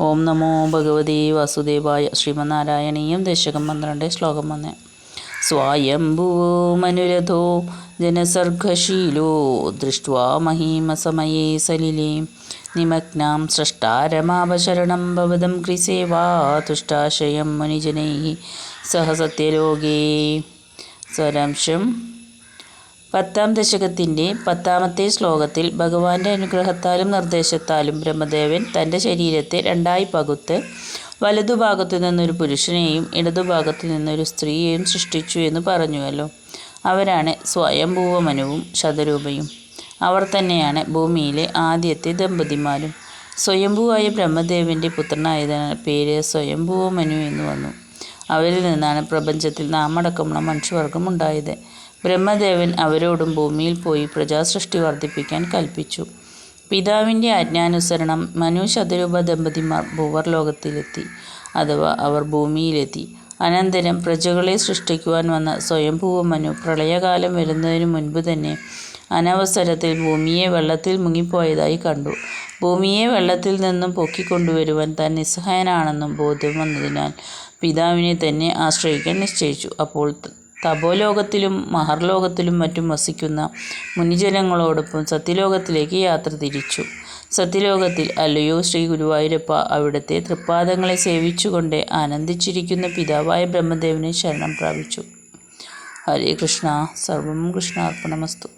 ഓം നമോ ഭഗവതേ വാസുദേവായ. ശ്രീമന്നാരായണീയം ദശകം 12 ശ്ലോകം 1. സ്വായംഭുവോ മനുരഥോ ജനസർഗശീലോ ദൃഷ്ട്വാ മഹീമസമയേ സലിലേ നിമഗ്നാം സ്രഷ്ടാരമാപശരണം ഭവതം കൃസേവാ തുഷ്ടാശയം മുനിജനൈഃ സഹ സത്യലോകേ. സാരാംശം: 10ാം ദശകത്തിൻ്റെ 10ാമത്തെ ശ്ലോകത്തിൽ ഭഗവാന്റെ അനുഗ്രഹത്താലും നിർദ്ദേശത്താലും ബ്രഹ്മദേവൻ തൻ്റെ ശരീരത്തെ രണ്ടായി പകുത്ത് വലതുഭാഗത്തു നിന്നൊരു പുരുഷനെയും ഇടതുഭാഗത്തു നിന്നൊരു സ്ത്രീയെയും സൃഷ്ടിച്ചു എന്ന് പറഞ്ഞുവല്ലോ. അവരാണ് സ്വയംഭൂവ മനുവും ശതരൂപയും. അവർ തന്നെയാണ് ഭൂമിയിലെ ആദ്യത്തെ ദമ്പതിമാരും. സ്വയംഭൂവായ ബ്രഹ്മദേവൻ്റെ പുത്രനായതിനാൽ പേര് സ്വയംഭൂവ മനു എന്ന് വന്നു. അവരിൽ നിന്നാണ് പ്രപഞ്ചത്തിൽ നാമടക്കമുള്ള മനുഷ്യവർഗം ഉണ്ടായത്. ബ്രഹ്മദേവൻ അവരോടും ഭൂമിയിൽ പോയി പ്രജാസൃഷ്ടി വർദ്ധിപ്പിക്കാൻ കൽപ്പിച്ചു. പിതാവിൻ്റെ ആജ്ഞാനുസരണം മനു ശതരൂപ ദമ്പതിമാർ ഭൂവർലോകത്തിലെത്തി, അഥവാ അവർ ഭൂമിയിലെത്തി. അനന്തരം പ്രജകളെ സൃഷ്ടിക്കുവാൻ വന്ന സ്വയംഭൂവ മനു പ്രളയകാലം വരുന്നതിനു മുൻപ് തന്നെ അനവസരത്തിൽ ഭൂമിയെ വെള്ളത്തിൽ മുങ്ങിപ്പോയതായി കണ്ടു. ഭൂമിയെ വെള്ളത്തിൽ നിന്നും പൊക്കിക്കൊണ്ടുവരുവാൻ താൻ നിസ്സഹായനാണെന്നും ബോധ്യം വന്നതിനാൽ പിതാവിനെ തന്നെ ആശ്രയിക്കാൻ നിശ്ചയിച്ചു. അപ്പോൾ തപോലോകത്തിലും മഹർലോകത്തിലും മറ്റും വസിക്കുന്ന മുനിജനങ്ങളോടൊപ്പം സത്യലോകത്തിലേക്ക് യാത്ര തിരിച്ചു. സത്യലോകത്തിൽ അല്ലയോ ശ്രീ ഗുരുവായൂരപ്പ, അവിടുത്തെ തൃപ്പാദങ്ങളെ സേവിച്ചുകൊണ്ട് ആനന്ദിച്ചിരിക്കുന്ന പിതാവായ ബ്രഹ്മദേവനെ ശരണം പ്രാപിച്ചു. ഹരേ കൃഷ്ണ. സർവം കൃഷ്ണാർപ്പണമസ്തു.